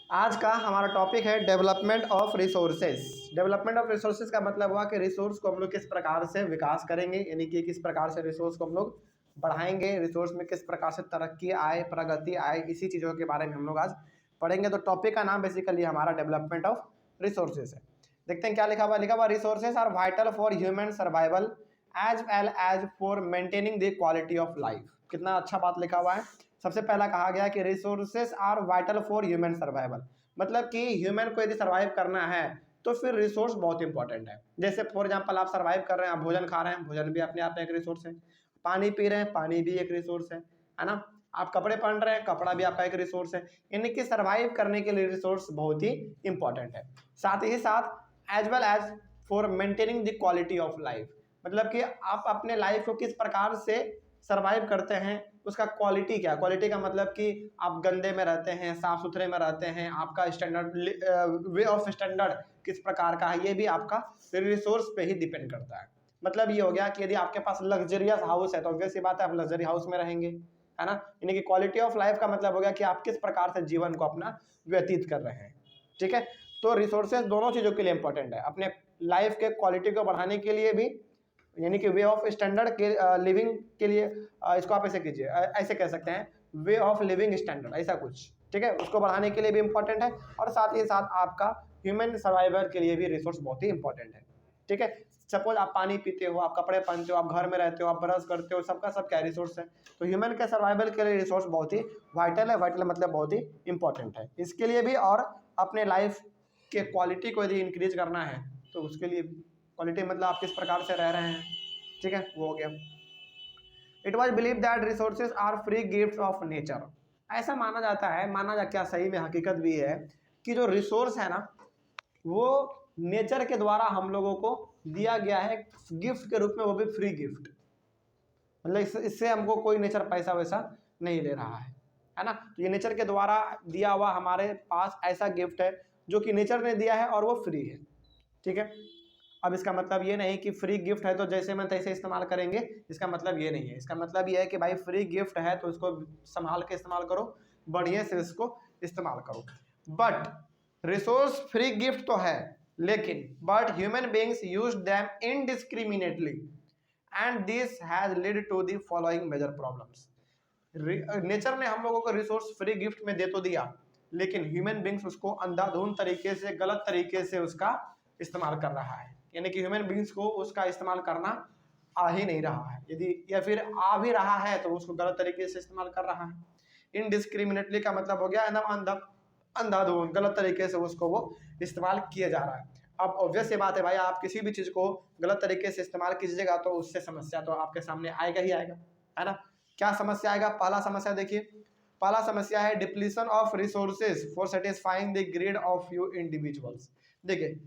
आज का हमारा टॉपिक है development of resources. Development of resources का मतलब हुआ कि रिसोर्स को हम लोग किस प्रकार से विकास करेंगे, यानी कि किस प्रकार से रिसोर्स को हम लोग बढ़ाएंगे, रिसोर्स में किस प्रकार से तरक्की आए, प्रगति आए, इसी चीज़ों के बारे में हम लोग आज पढ़ेंगे। तो टॉपिक का नाम बेसिकली हमारा डेवलपमेंट ऑफ रिसोर्सेज है। देखते हैं क्या लिखा हुआ resources are vital for human survival as well as for maintaining the quality of life. कितना अच्छा बात लिखा हुआ है। सबसे पहला कहा गया कि resources are vital for human survival, मतलब कि ह्यूमन को यदि सर्वाइव करना है तो फिर रिसोर्स बहुत इंपॉर्टेंट है। जैसे फॉर एग्जांपल आप सर्वाइव कर रहे हैं, आप भोजन खा रहे हैं, भोजन भी अपने आप में एक रिसोर्स है। पानी पी रहे हैं, पानी भी एक रिसोर्स है ना। आप कपड़े पहन रहे हैं, कपड़ा भी आपका एक रिसोर्स है। यानी कि सर्वाइव करने के लिए रिसोर्स बहुत ही इंपॉर्टेंट है। साथ ही साथ as well as for maintaining the quality of life, मतलब कि आप अपने लाइफ को किस प्रकार से सर्वाइव करते हैं, उसका क्वालिटी क्या। क्वालिटी का मतलब कि आप गंदे में रहते हैं, साफ सुथरे में रहते हैं, आपका स्टैंडर्ड वे ऑफ स्टैंडर्ड किस प्रकार का है, ये भी आपका रिसोर्स पे ही डिपेंड करता है। मतलब ये हो गया कि यदि आपके पास लग्जरियस हाउस है तो ऑब्वियस सी बात है आप लग्जरी हाउस में रहेंगे, है ना। यानी कि क्वालिटी ऑफ लाइफ का मतलब हो गया कि आप किस प्रकार से जीवन को अपना व्यतीत कर रहे हैं। ठीक है, तो रिसोर्सेज दोनों चीज़ों के लिए इंपॉर्टेंट है, अपने लाइफ के क्वालिटी को बढ़ाने के लिए भी, यानी कि वे ऑफ स्टैंडर्ड के लिविंग के लिए, इसको आप ऐसे कीजिए, ऐसे कह सकते हैं वे ऑफ लिविंग स्टैंडर्ड, ऐसा कुछ। ठीक है, उसको बढ़ाने के लिए भी इंपॉर्टेंट है और साथ ही साथ आपका ह्यूमन सर्वाइवल के लिए भी रिसोर्स बहुत ही इंपॉर्टेंट है। ठीक है, सपोज आप पानी पीते हो, आप कपड़े पहनते हो, आप घर में रहते हो, आप ब्रश करते हो, सबका सब क्या रिसोर्स है। तो ह्यूमन के सर्वाइवल के लिए रिसोर्स बहुत ही वाइटल है। वाइटल मतलब बहुत ही इंपॉर्टेंट है इसके लिए भी। और अपने लाइफ के क्वालिटी को यदि इंक्रीज करना है तो उसके लिए क्वालिटी मतलब आप किस प्रकार से रह रहे हैं। ठीक है, वो हो गया। It was believe that resources are free gift of nature. ऐसा माना जाता है, माना जा क्या सही में हकीकत भी है कि जो रिसोर्स है ना वो नेचर के द्वारा हम लोगों को दिया गया है गिफ्ट के रूप में, वो भी फ्री गिफ्ट। मतलब इससे हमको कोई नेचर पैसा वैसा नहीं ले रहा है ना। तो ये नेचर के द्वारा दिया हुआ हमारे पास ऐसा गिफ्ट है जो कि नेचर ने दिया है और वो फ्री है। ठीक है, अब इसका मतलब ये नहीं कि फ्री गिफ्ट है तो जैसे मैं तैसे इस्तेमाल करेंगे, इसका मतलब ये नहीं है। इसका मतलब ये है कि भाई फ्री गिफ्ट है तो इसको संभाल के इस्तेमाल करो, बढ़िया से इसको इस्तेमाल करो। बट रिसोर्स फ्री गिफ्ट तो है, लेकिन but human beings use them indiscriminately and this has lead to the following major problems. Nature ने हम लोगों को रिसोर्स फ्री गिफ्ट में दे तो दिया, लेकिन ह्यूमन बींग्स उसको अंधाधुंध तरीके से, गलत तरीके से उसका इस्तेमाल कर रहा है। यानी कि ह्यूमन बींग्स को उसका इस्तेमाल करना आ ही नहीं रहा है, यदि या फिर आ भी रहा है तो उसको गलत तरीके से इस्तेमाल कर रहा है। इनडिस्क्रिमिनेटली का मतलब हो गया एकदम अंधाधुंध गलत तरीके से उसको वो इस्तेमाल किया जा रहा है। अब ऑब्वियस ये बात है भाई, आप किसी भी चीज़ को गलत तरीके से इस्तेमाल कीजिएगा तो उससे समस्या तो आपके सामने आएगा ही आएगा, है ना। क्या समस्या आएगा, पहला समस्या देखिए, पहला समस्या है depletion of resources for satisfying the greed of you individuals. देखिए,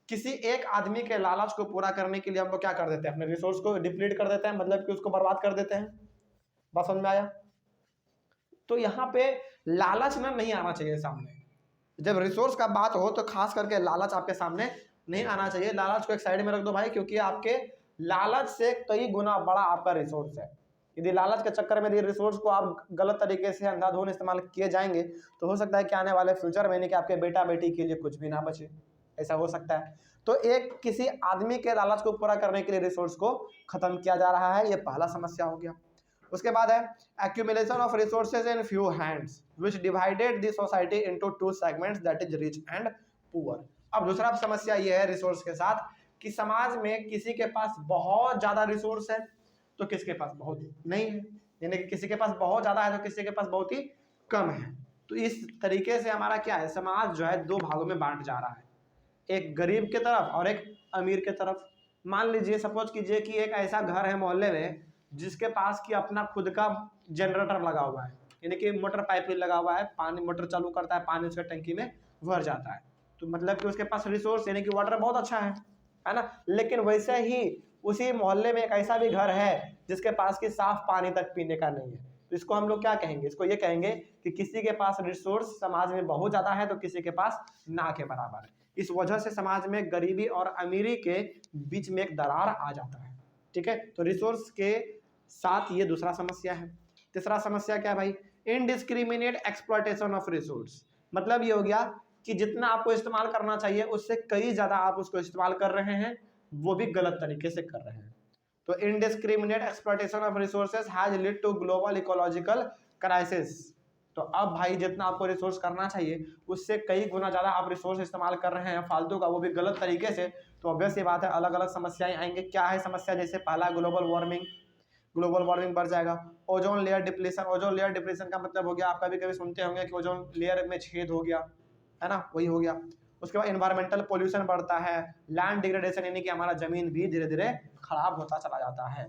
किसी एक आदमी के लालच को पूरा करने के लिए हम लोग क्या कर देते हैं, अपने रिसोर्स को डिप्लीट कर देते हैं, मतलब कि उसको बर्बाद कर देते हैं। बात समझ में आया। तो यहाँ पे लालच में नहीं आना चाहिए सामने। जब रिसोर्स का बात हो तो खास करके लालच आपके सामने नहीं आना चाहिए। लालच को एक साइड में रख दो भाई, क्योंकि आपके लालच से कई गुना बड़ा आपका रिसोर्स है। यदि लालच के चक्कर में यदि रिसोर्स को आप गलत तरीके से अंधाधुंध इस्तेमाल किए जाएंगे तो हो सकता है कि आने वाले फ्यूचर में कि आपके बेटा बेटी के लिए कुछ भी ना बचे, ऐसा हो सकता है। तो एक किसी आदमी के लालच को पूरा करने के लिए रिसोर्स को खत्म किया जा रहा है, ये पहला समस्या हो गया। उसके बाद है accumulation of resources in few hands which divided the society into two segments, that is rich and poor. अब दूसरा समस्या ये है रिसोर्स के साथ कि समाज में किसी के पास बहुत ज्यादा रिसोर्स है तो किसके पास बहुत नहीं है, यानी कि किसी के पास बहुत ज्यादा है तो किसी के पास बहुत ही कम है। तो इस तरीके से हमारा क्या है, समाज जो है दो भागों में बांट जा रहा है, एक गरीब की तरफ और एक अमीर की तरफ। मान लीजिए, सपोज कीजिए कि एक ऐसा घर है मोहल्ले में जिसके पास कि अपना खुद का जनरेटर लगा हुआ है, यानी कि मोटर पाइप लगा हुआ है, पानी मोटर चालू करता है, पानी उसके टंकी में भर जाता है। तो मतलब कि उसके पास रिसोर्स यानी कि वाटर बहुत अच्छा है ना। लेकिन वैसे ही उसी मोहल्ले में एक ऐसा भी घर है जिसके पास कि साफ पानी तक पीने का नहीं है। तो इसको हम लोग क्या कहेंगे, इसको ये कहेंगे कि किसी के पास रिसोर्स समाज में बहुत ज्यादा है तो किसी के पास ना के बराबर है। इस वजह से समाज में गरीबी और अमीरी के बीच में एक दरार आ जाता है। ठीक है, तो रिसोर्स के साथ ये दूसरा समस्या है। तीसरा समस्या क्या है भाई, इनडिस्क्रिमिनेट एक्सप्लॉयटेशन ऑफ रिसोर्स। मतलब ये हो गया कि जितना आपको इस्तेमाल करना चाहिए उससे कई ज़्यादा आप उसको इस्तेमाल कर रहे हैं, वो भी गलत तरीके से कर रहे हैं। तो indiscriminate exploitation of resources has lead to global ecological crisis. तो अब भाई जितना आपको रिसोर्स करना चाहिए उससे कई गुना ज़्यादा आप रिसोर्स इस्तेमाल कर रहे हैं फालतू का, वो भी गलत तरीके से, तो ऑब्वियस ये बात है अलग अलग समस्याएं आएंगे। क्या है समस्या? जैसे पहला ग्लोबल वार्मिंग बढ़ जाएगा। Ozone layer depletion, ozone layer depletion का मतलब हो गया, आप कभी कभी सुनते होंगे कि ओजोन लेयर में छेद हो गया, है ना, वही हो गया। उसके बाद इन्वायरमेंटल पोल्यूशन बढ़ता है, लैंड डिग्रेडेशन यानी कि हमारा जमीन भी धीरे धीरे खराब होता चला जाता है।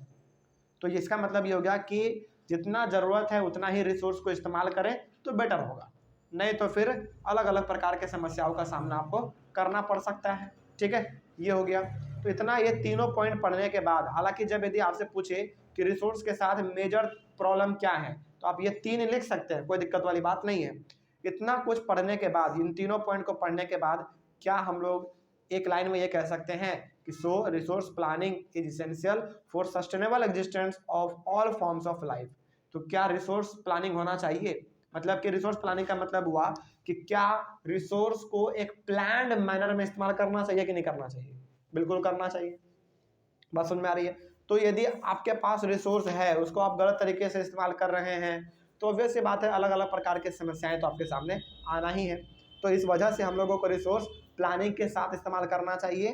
तो इसका मतलब ये हो गया कि जितना ज़रूरत है उतना ही रिसोर्स को इस्तेमाल करें तो बेटर होगा, नहीं तो फिर अलग अलग प्रकार के समस्याओं का सामना आपको करना पड़ सकता है। ठीक है, ये हो गया। तो इतना ये तीनों पॉइंट पढ़ने के बाद, हालांकि जब यदि आपसे पूछे कि रिसोर्स के साथ मेजर प्रॉब्लम क्या है तो आप ये 3 लिख सकते हैं, कोई दिक्कत वाली बात नहीं है। इतना कुछ पढ़ने के बाद, इन तीनों पॉइंट को पढ़ने के बाद क्या हम लोग एक लाइन में ये कह सकते हैं कि so resource planning is essential for sustainable existence of all forms of life. तो क्या रिसोर्स प्लानिंग होना चाहिए? मतलब कि रिसोर्स प्लानिंग का मतलब हुआ कि क्या रिसोर्स को एक प्लान्ड मैनर में इस्तेमाल करना चाहिए कि नहीं करना चाहिए? बिल्कुल करना चाहिए। बात समझ में आ रही है? तो यदि आपके पास रिसोर्स है उसको आप गलत तरीके से इस्तेमाल कर रहे हैं तो ऑब्वियस सी बात है अलग अलग प्रकार की समस्याएं तो आपके सामने आना ही है। तो इस वजह से हम लोगों को रिसोर्स प्लानिंग के साथ इस्तेमाल करना चाहिए।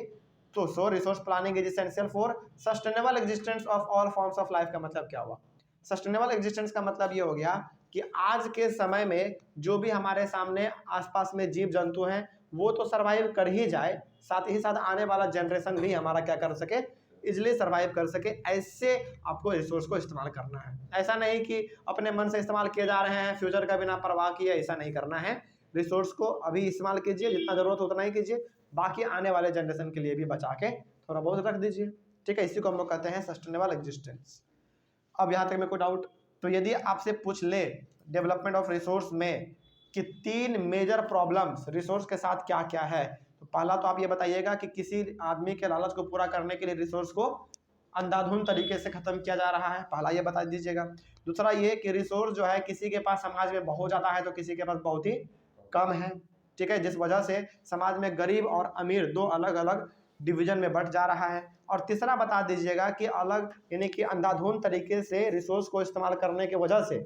तो so resource planning is essential for sustainable existence of all forms of life का मतलब क्या हुआ? सस्टेनेबल एग्जिस्टेंस का मतलब ये हो गया कि आज के समय में जो भी हमारे सामने आसपास में जीव जंतु हैं वो तो सर्वाइव कर ही जाए, साथ ही साथ आने वाला जनरेशन भी हमारा क्या कर सके, इजिली सर्वाइव कर सके, ऐसे आपको रिसोर्स को इस्तेमाल करना है। ऐसा नहीं कि अपने मन से इस्तेमाल किए जा रहे हैं फ्यूचर का बिना परवाह किए, ऐसा नहीं करना है। रिसोर्स को अभी इस्तेमाल कीजिए, जितना जरूरत उतना ही कीजिए, बाकी आने वाले जनरेशन के लिए भी बचा के थोड़ा बहुत रख दीजिए। ठीक है, इसी को हम लोग कहते हैं सस्टेनेबल एग्जिस्टेंस। अब यहाँ तक में कोई डाउट? तो यदि आपसे पूछ ले डेवलपमेंट ऑफ रिसोर्स में कि 3 मेजर प्रॉब्लम्स रिसोर्स के साथ क्या क्या है, तो पहला तो आप ये बताइएगा कि किसी आदमी के लालच को पूरा करने के लिए रिसोर्स को अंधाधुंध तरीके से खत्म किया जा रहा है, पहला ये बता दीजिएगा। दूसरा ये कि रिसोर्स जो है किसी के पास समाज में बहुत ज़्यादा है तो किसी के पास बहुत ही कम है। ठीक है, जिस वजह से समाज में गरीब और अमीर दो अलग अलग डिवीजन में बंट जा रहा है। और तीसरा बता दीजिएगा कि अलग यानी कि अंधाधुंध तरीके से रिसोर्स को इस्तेमाल करने की वजह से,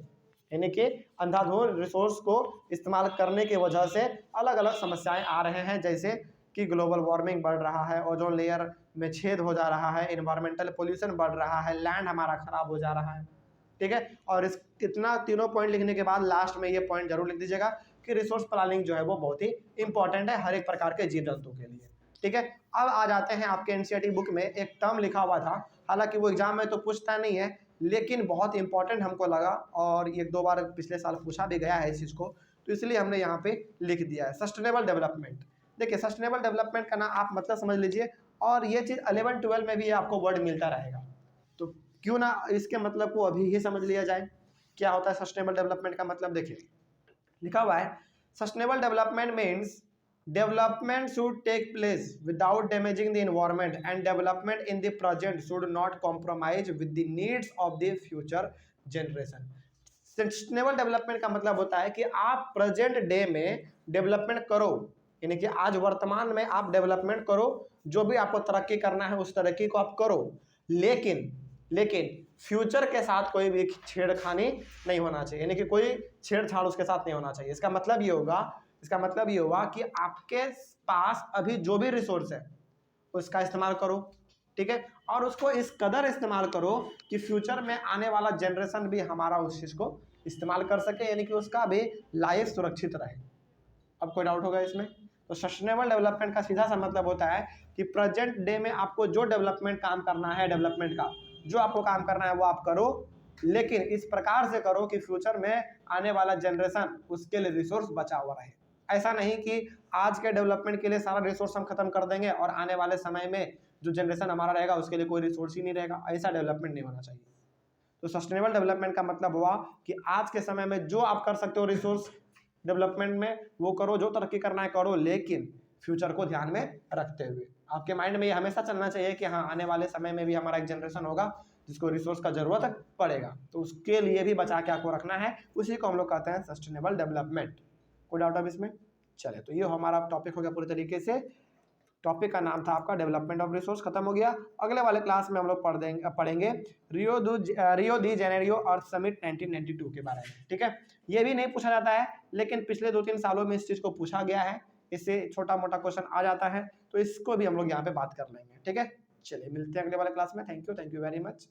यानी कि अंधाधुंध रिसोर्स को इस्तेमाल करने की वजह से अलग अलग समस्याएं आ रहे हैं, जैसे कि ग्लोबल वार्मिंग बढ़ रहा है, ओजोन लेयर में छेद हो जा रहा है, इन्वायरमेंटल पोल्यूशन बढ़ रहा है, लैंड हमारा खराब हो जा रहा है। ठीक है, और इस इतना तीनों पॉइंट लिखने के बाद लास्ट में ये पॉइंट जरूर लिख दीजिएगा कि रिसोर्स प्लानिंग जो है वो बहुत ही इंपॉर्टेंट है हर एक प्रकार के जीव जंतु के लिए। ठीक है, अब आ जाते हैं आपके एनसीईआरटी बुक में एक टर्म लिखा हुआ था, हालांकि वो एग्जाम में तो पूछता नहीं है लेकिन बहुत इंपॉर्टेंट हमको लगा और 1-2 बार पिछले साल पूछा भी गया है इस चीज़ को, तो इसलिए हमने यहाँ पे लिख दिया है सस्टेनेबल डेवलपमेंट। देखिए सस्टेनेबल डेवलपमेंट का ना आप मतलब समझ लीजिए, और ये चीज़ 11-12 में भी आपको वर्ड मिलता रहेगा, तो क्यों ना इसके मतलब को अभी ही समझ लिया जाए। क्या होता है सस्टेनेबल डेवलपमेंट का मतलब? देखिए लिखा हुआ है sustainable development means development should take place without damaging the environment and development in the present should not compromise with the needs of the future generation। Sustainable development का मतलब होता है कि आप प्रेजेंट डे में डेवलपमेंट करो, यानी कि आज वर्तमान में आप डेवलपमेंट करो, जो भी आपको तरक्की करना है उस तरक्की को आप करो, लेकिन फ्यूचर के साथ कोई भी छेड़खानी नहीं होना चाहिए, यानी कि कोई छेड़छाड़ उसके साथ नहीं होना चाहिए। इसका मतलब ये होगा कि आपके पास अभी जो भी रिसोर्स है उसका इस्तेमाल करो, ठीक है, और उसको इस कदर इस्तेमाल करो कि फ्यूचर में आने वाला जनरेशन भी हमारा उस चीज़ को इस्तेमाल कर सके, यानी कि उसका भी लाइफ सुरक्षित रहे। अब कोई डाउट होगा इसमें? तो सस्टेनेबल डेवलपमेंट का सीधा सा मतलब होता है कि प्रेजेंट डे में आपको जो डेवलपमेंट काम करना है, डेवलपमेंट का जो आपको काम करना है वो आप करो, लेकिन इस प्रकार से करो कि फ्यूचर में आने वाला जनरेशन उसके लिए रिसोर्स बचा हुआ रहे। ऐसा नहीं कि आज के डेवलपमेंट के लिए सारा रिसोर्स हम खत्म कर देंगे और आने वाले समय में जो जनरेशन हमारा रहेगा उसके लिए कोई रिसोर्स ही नहीं रहेगा, ऐसा डेवलपमेंट नहीं होना चाहिए। तो सस्टेनेबल डेवलपमेंट का मतलब हुआ कि आज के समय में जो आप कर सकते हो रिसोर्स डेवलपमेंट में वो करो, जो तरक्की करना है करो, लेकिन फ्यूचर को ध्यान में रखते हुए। आपके माइंड में ये हमेशा चलना चाहिए कि हाँ आने वाले समय में भी हमारा एक जनरेशन होगा जिसको रिसोर्स का जरूरत पड़ेगा, तो उसके लिए भी बचा के आपको रखना है, उसी को हम लोग कहते हैं सस्टेनेबल डेवलपमेंट। कोई डाउट अब इसमें? चले, तो ये हमारा टॉपिक हो गया पूरी तरीके से। टॉपिक का नाम था आपका डेवलपमेंट ऑफ रिसोर्स, खत्म हो गया। अगले वाले क्लास में हम लोग पढ़ेंगे रियो दी जेनेरियो अर्थ समिट 1992 के बारे में, ठीक है। ये भी नहीं पूछा जाता है, लेकिन पिछले 2-3 सालों में इस चीज को पूछा गया है, इससे छोटा मोटा क्वेश्चन आ जाता है, तो इसको भी हम लोग यहाँ पे बात कर लेंगे, ठीक है। चलिए मिलते हैं अगले वाले क्लास में। Thank you very much.